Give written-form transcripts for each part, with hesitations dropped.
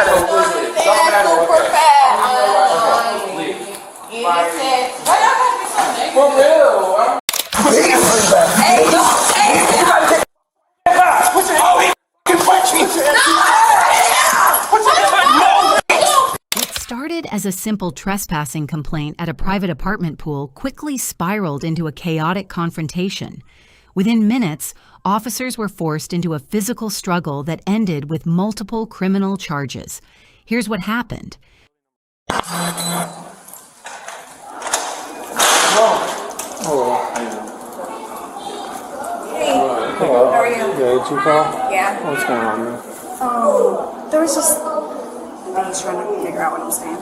matter. Don't matter what that. Leave. For real. Hey, you gotta take it. Put your hand. What started as a simple trespassing complaint at a private apartment pool quickly spiraled into a chaotic confrontation. Within minutes, officers were forced into a physical struggle that ended with multiple criminal charges. Here's what happened. Hello. How are you? Good, you call? Yeah. What's going on, man? There was just... I'm just trying to figure out what I'm saying.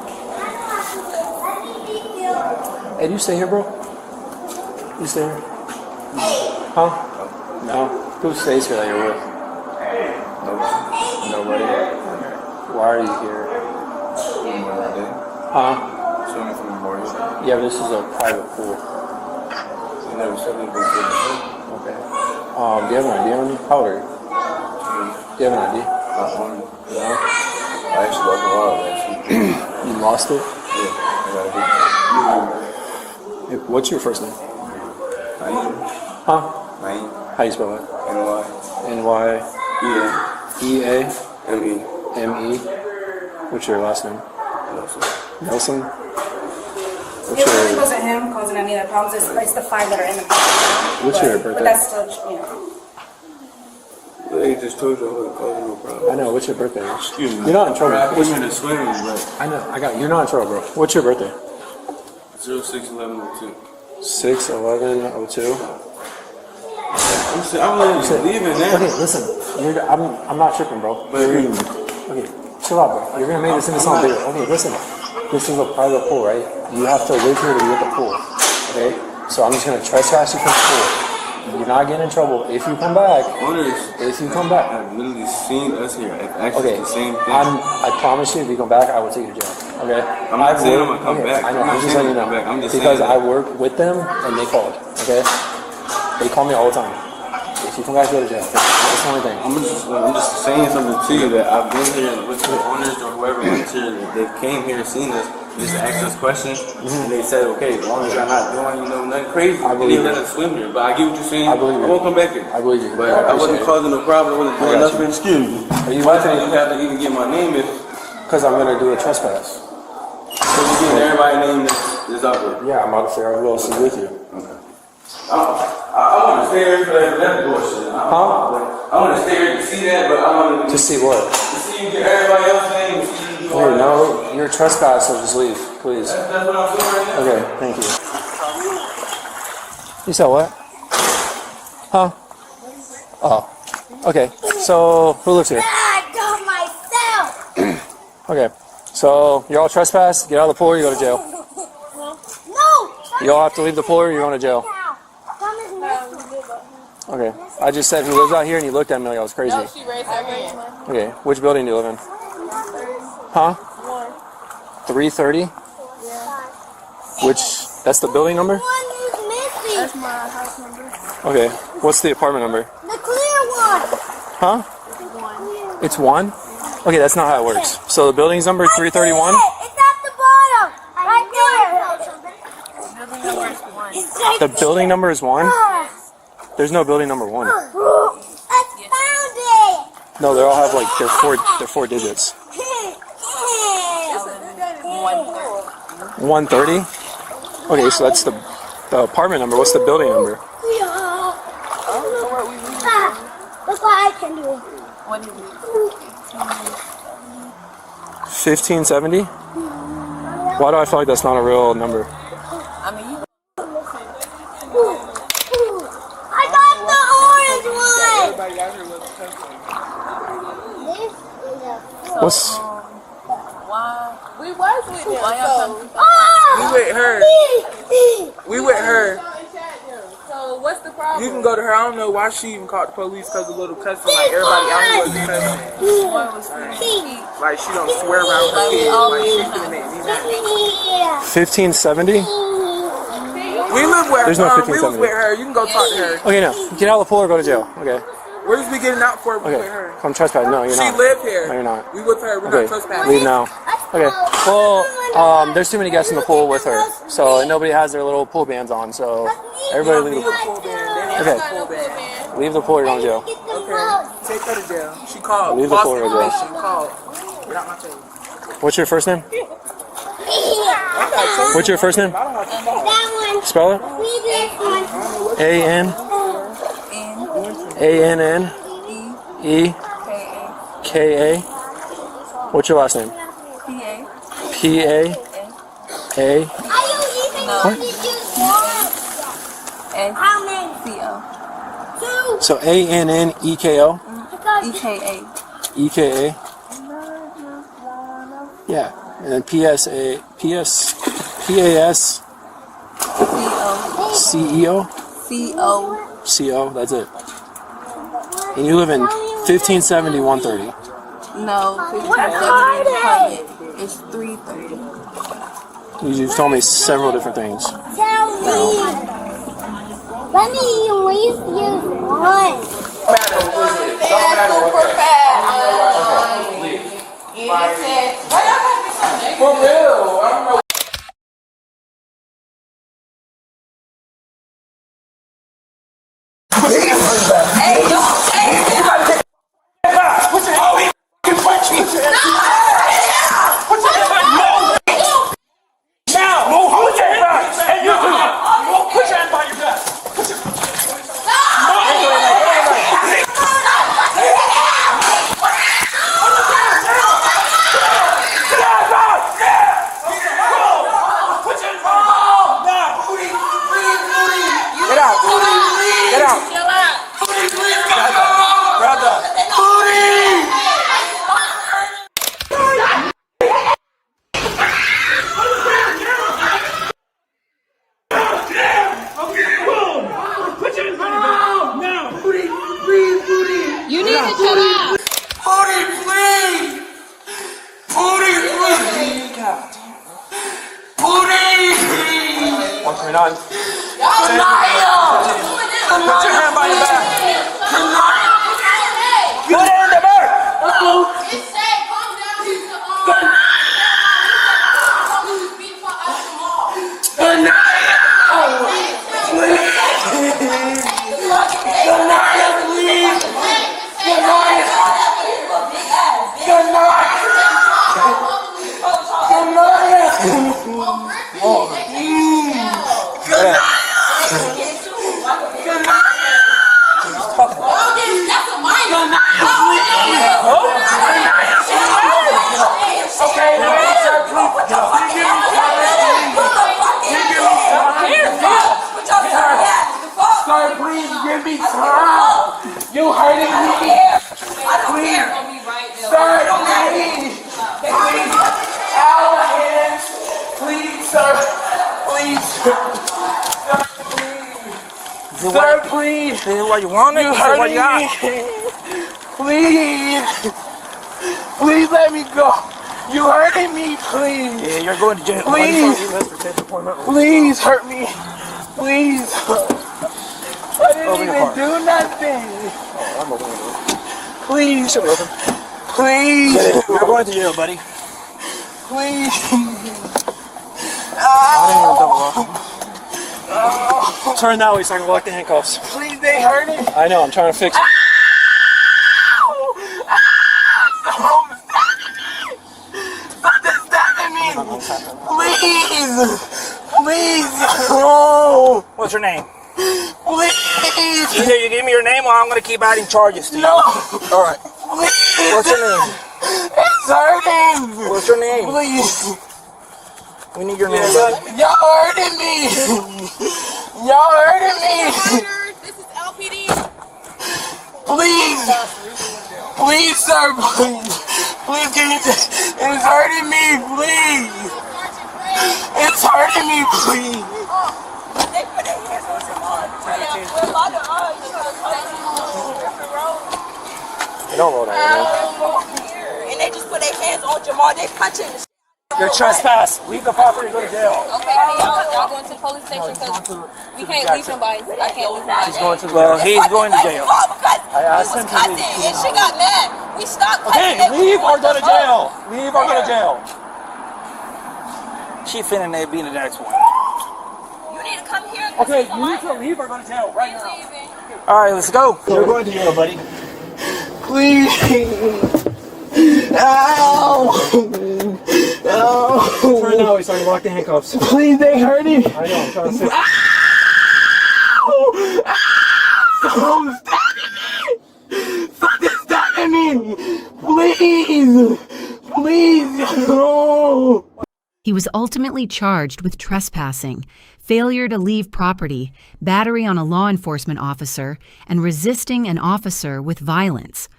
Hey, do you stay here, bro? You stay here? Huh? No? Who stays here that you're with? Nobody. Why are you here? Huh? Swimming from the morning. Yeah, but this is a private pool. You never said we were good. Okay. Do you have an ID on you? How old are you? Do you have an ID? No? I actually lost a lot last week. You lost it? Yeah, I got What's your first name? Naeem. Huh? Naeem. How you spell that? N-Y. N-Y-E-A? M-E. M-E? What's your last name? Nelson? It really wasn't him causing any of the problems. It's the 5 that are in the problem. What's your birthday? But that's still, you know. They just told you I wasn't causing no problem. I know. What's your birthday? Excuse me. You're not in trouble. I put you in the swimming, but... I know. You're not in trouble, bro. What's your birthday? 06-11-02. 6/11/02. I'm not leaving now. Okay, listen. I'm not tripping, bro. Okay, chill out, bro. You're gonna make this into something bigger. Okay, listen. This is a private pool, right? You have to live here to be at the pool. Okay? So I'm just gonna trespass you from the pool. You're not getting in trouble if you come back. If you come back. I've literally seen us here. It's actually the same thing. I promise you, if you come back, I will take you to jail. Okay? I'm not saying I'm gonna come back. I know. I'm just letting you know. I'm just because saying I work with them and they called. Okay? They call me all the time. If you come back, go to jail. That's the only thing. I'm just saying something to you that I've been here with the owners or whoever was here. They came here, seen us, just asked us questions, and they said, okay, as long as I'm not doing, nothing crazy, I believe let us swim here. But I get what you're saying. I believe you. I won't come back here. I believe you. But I wasn't causing no problem. I wasn't doing nothing. Excuse me. Are you Why did you have to even get my name if? Because I'm gonna do a trespass. So you getting everybody's name that's out there? Yeah, I'm about to figure out who else is with you. Okay. I want to stay here for that bullshit. Huh? I want to stay here to see that, but I want to see what? To see you get everybody else's name. Hey, no, you're a trespasser. Just leave, please. That's what I'm doing right now. Okay, thank you. You said what? Huh? Oh, okay. So who lives here? myself. Okay. So you're all trespass. Get out of the pool. Or you go to jail. No. You all have to leave the pool. Or you're going to jail. Okay. I just said who lives out here, and you looked at me like I was crazy. No, she raised her hand. Okay. Which building do you live in? Huh? 330? Yeah. Which? That's the building number? That's my house number. Okay. What's the apartment number? The clear one. Huh? It's 1? Okay, that's not how it works. So the building's number 331? It's at the bottom. Right there. Building number is 1. The building number is 1? There's no building number 1. I found it. No, they all have like they're four digits. 130? Okay, so that's the apartment number. What's the building number? Look what I can do. What do you do? 1570? Why do I feel like that's not a real number? I mean, you. I got the orange one. Everybody out here was testing. This is a What's Why? We was with them. Why y'all come? We with her. We with her. So what's the problem? You can go to her. I don't know why she even called the police because of little cussing. Like everybody out here was cussing. Like she don't swear around her kids. Like she's gonna make me mad. 1570? We live with her. There's no We was 1570. with her. You can go talk to her. Okay, no. Get out of the pool or go to jail. Okay. We're just be getting out for it with Okay, her. come trespass. No, you're She not. live here. No, you're not. We with her. We're Okay, not trespassing. leave now. Okay, well, there's too many guests in the pool with her, so and nobody has their little pool bands on, so everybody leave the pool. Okay, leave the pool or go to jail. Okay, take her to jail. She called. Leave the False pool or jail. information. Called. Get out my face. What's your first name? What's your first name? That one. Spell it. Read this one. A-N-E-K-A. What's your last name? P-A. A. What? How many? So A-N-N-E-K-O? EKA. E-K-A? Yeah. And then P-S-A, P-S, P-A-S, C-E-O? CO. C-O, that's it. And you live in 1570 130. No, 1570 apartment. It's 330. You've told me several different things. Tell me. Let me at least use one. For real. I don't know. You need to shut up. Booty, please! Booty, please! Booty, please! What's going on? Put your hand by your back. Put it in the back. Sir, please give me time. You hurting me. Please. Sir, please. Please. Our hands. Please, sir. Please. Sir, please. This is what you wanted? You This is what you got? hurting me. Please. Please let me go. You hurting me, please. Yeah, you're going to jail. Please. Please hurt me. Please. I didn't even do nothing. Please. Please. You're going to jail, buddy. Please. Turn that way so I can lock the handcuffs. Please, they hurting. I know, I'm trying to fix it. Please. Please. Oh. What's your name? Please. Either you give me your name or I'm going to keep adding charges to you. No. All right. Please. What's your name? It's hurting. What's your name? Please. We need your name, buddy. Y'all hurting me. Y'all hurting me. This is LPD. Please. Please, sir. Please. Please give me this. It's hurting me. Please. It's hurting me. Please. Don't roll down, man. And they just put their hands on Jamal. They punching. You're trespass. Leave the property and go to jail. Okay, y'all going to the police station because we can't leave somebody. I can't leave somebody. He's going to well, he's going to jail. I asked him to leave. And she got mad. We stopped. Okay, leave or go to jail. Leave or go to jail. She finna be in the next one. You need to come here. Okay, you need to leave or go to jail right now. All right, let's go. You're going to jail, buddy. Please. Ow! Ow! Right now, he's starting to lock the handcuffs. Please, they hurting. I know, I'm trying to say. Ow! Ow! Stop stabbing me! Please! Please! No! He was ultimately charged with trespassing, failure to leave property, battery on a law enforcement officer, and resisting an officer with violence.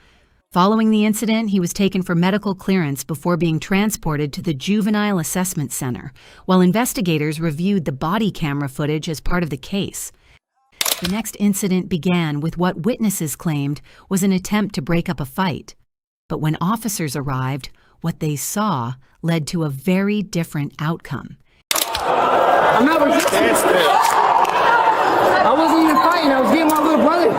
Following the incident, he was taken for medical clearance before being transported to the Juvenile Assessment Center, while investigators reviewed the body camera footage as part of the case. The next incident began with what witnesses claimed was an attempt to break up a fight. But when officers arrived, what they saw led to a very different outcome. I'm not resisting. I wasn't even fighting. I was getting my little brother.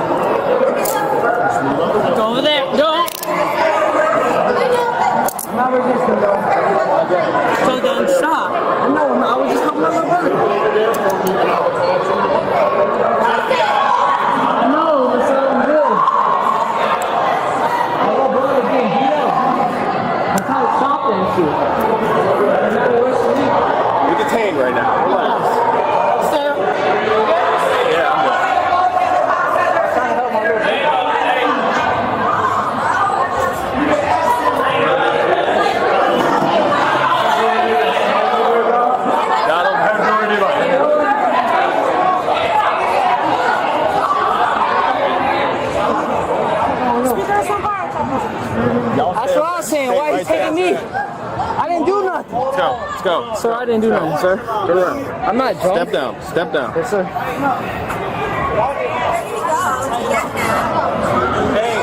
Go over there. Go. I'm not resisting, though. So then stop. No, I was just helping my little brother. I know, but so I'm good. My little brother was getting beat up. I'm trying to stop that shit. You're detained right now. Relax. Sir? Yeah, I'm good. Trying to help my little brother. That's what I was saying. Why are you taking me? I didn't do nothing. Let's go. Let's go. Sir, I didn't do nothing, sir. Turn around. I'm not drunk. Step down. Step down. Yes, sir.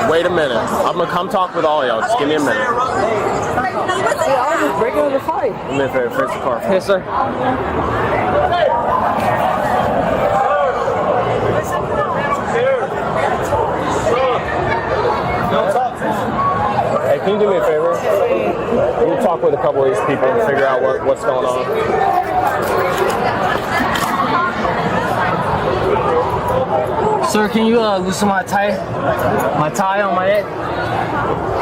Wait a minute. I'm gonna come talk with all y'all. Just give me a minute. Hey, I was just breaking up the fight. Give me a favor. Fix the car. Yes, sir. Hey, can you do me a favor? You talk with a couple of these people and figure out what's going on. Sir, can you loosen my tie on my head?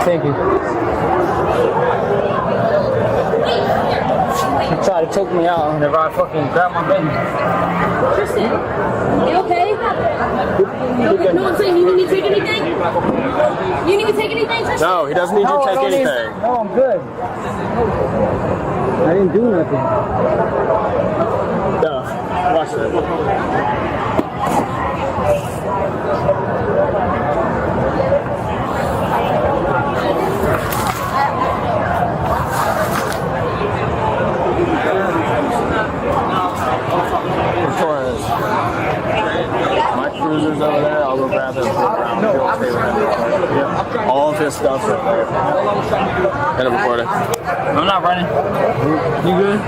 Thank you. He tried to choke me out whenever I fucking grabbed my baby. Tristan, you okay? No, I'm saying, you need me to take anything? You need me to take anything, Tristan? No, he doesn't need you to take anything. No, I'm good. I didn't do nothing. No, watch that. My cruiser's over there. I'll go grab it. Yeah. All of his stuff's right there. And I'm recording. I'm not running. You good?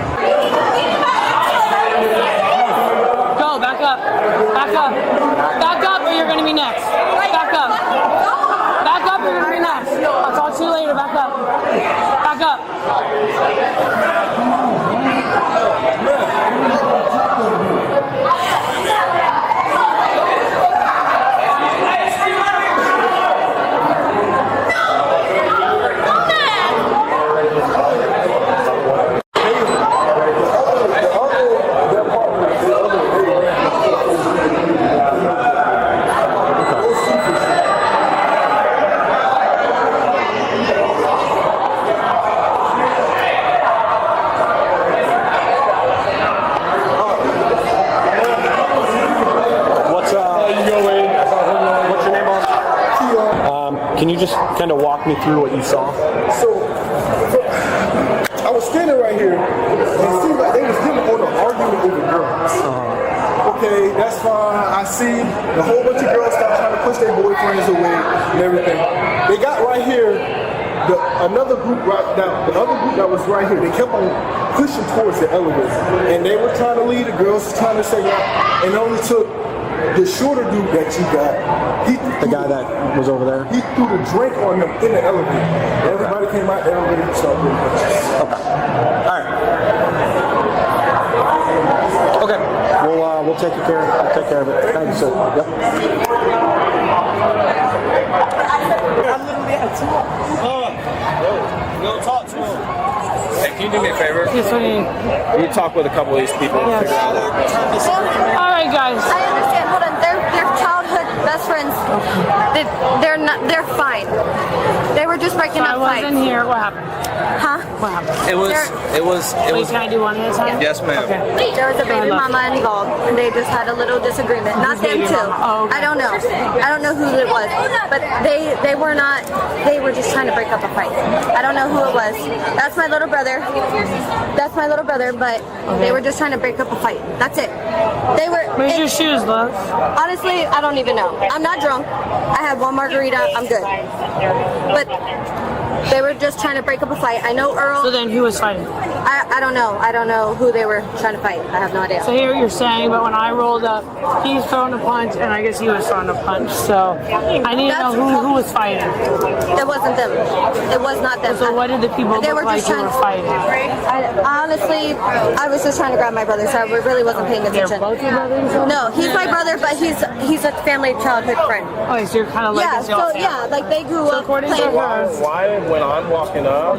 Go, back up. Back up. Back up or you're going to be next. Back up. Back up or you're going to be next. I'll talk to you later. Back up. Back up. Can you just kind of walk me through what you saw? So I was standing right here, and it seemed like they was getting on an argument over girls. Okay, that's fine. I see a whole bunch of girls start trying to push their boyfriends away and everything. They got right here. another group right now, the other group that was right here, they kept on pushing towards the elevator, and they were trying to lead. The girls were trying to say that, and it only took the shorter dude that you got. The guy that was over there. He threw the drink on them in the elevator. Everybody came out the elevator and started doing punches. Okay. All right. Okay. We'll take care. I'll take care of it. Thank you, sir. Yep. Go talk to him. Hey, can you do me a favor? Yes, what do you need? Can you talk with a couple of these people and figure out All right, guys. I understand. Hold on. They're childhood best friends. They're not. They're fine. They were just breaking up fights. I wasn't here. What happened? Huh? What happened? It was. Wait, can I do one at a time? Yes, ma'am. Okay. There was a baby mama involved, and they just had a little disagreement. Not them baby too. mama? Oh, okay. I don't know. I don't know who it was, but they were not. They were just trying to break up a fight. I don't know who it was. That's my little brother. That's my little brother, but they were just trying to break up a fight. That's it. They were. Where's your shoes, love? Honestly, I don't even know. I'm not drunk. I had one margarita. I'm good. But they were just trying to break up a fight. I know Earl. So then who was fighting? I don't know. I don't know who they were trying to fight. I have no idea. So I hear what you're saying, but when I rolled up, he's throwing a punch, and I guess he was throwing a punch. So I need to know who was fighting. It wasn't them. It was not them. So what did the people They look were like just who trying were fighting? Honestly, I was just trying to grab my brother, so I really wasn't paying They're attention. both your brothers? No, he's my brother, but he's a family childhood friend. Oh, so you're kind of like Yeah, this y'all so family. yeah, like they grew up according to playing. her- why when I'm walking up,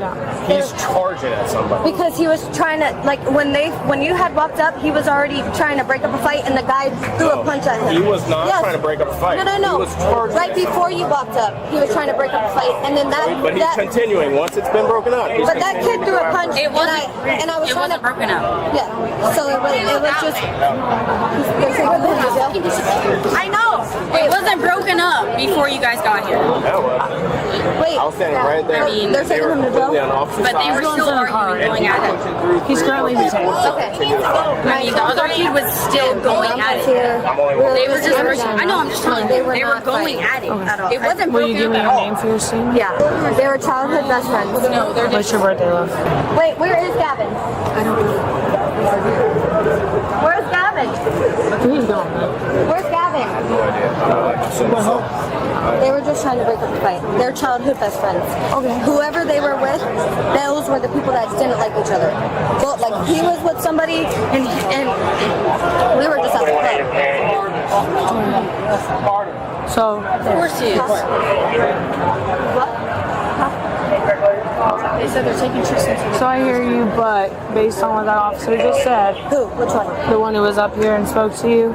he's charging at somebody. Because he was trying to, like, when you had walked up, he was already trying to break up a fight, and the guy threw a punch at him. He was not Yes. trying to break up a fight. No. He was charging. Right before you walked up, he was trying to break up a fight, and then But he's continuing once it's been broken up. But that kid threw a punch, and I was trying to broken up. Yeah. So it was just. I know. It wasn't broken up before you guys got here. Wait. I was standing right there. I mean, they're taking him to jail. But they were still arguing, going at it. He's currently detained. Okay. I mean, the other kid was still going at it. They were just. I know. I'm just telling you. They were going at it. It wasn't Will you give broken me up your at all. name for your scene? Yeah. They were childhood best friends. No, they're What's your birthday, love? Wait, where is Gavin? I don't know. Where's Gavin? He's gone. Where's Gavin? They were just trying to break up the fight. They're childhood best friends. Okay. Whoever they were with, those were the people that didn't like each other. Well, like he was with somebody, and we were just at the club. So, Of course he is. What? They said they're taking Tristan. so I hear you, but based on what that officer just said, Who? Which one? the one who was up here and spoke to you,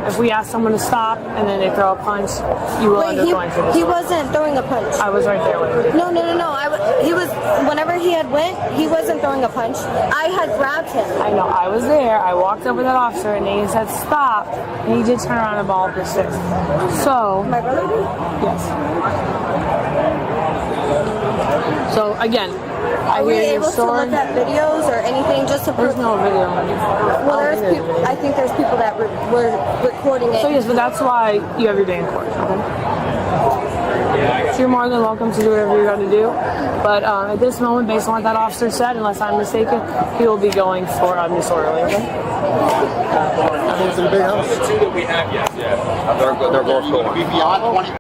if we ask someone to stop and then they throw a punch, you will end up going for this. He wasn't throwing a punch. I was right there with you. No. He was. Whenever he had went, he wasn't throwing a punch. I had grabbed him. I know, I was there. I walked up with that officer and he said stop, and he did turn around and ball up his fist. So, My brother did? yes. So again, I Are we hear your able to story. look at videos or anything just to There's prove? no video. Well, I think there's people that were recording it. So yes, but that's why you have your day in court. Okay? So you're more than welcome to do whatever you got to do. But at this moment, based on what that officer said, unless I'm mistaken, he will be going for disorderly. Okay? The two that we have, yes, yeah. They're both going.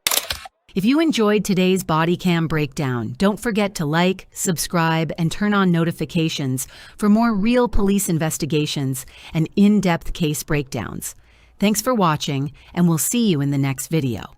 If you enjoyed today's Bodycam breakdown, don't forget to like, subscribe, and turn on notifications for more real police investigations and in-depth case breakdowns. Thanks for watching, and we'll see you in the next video.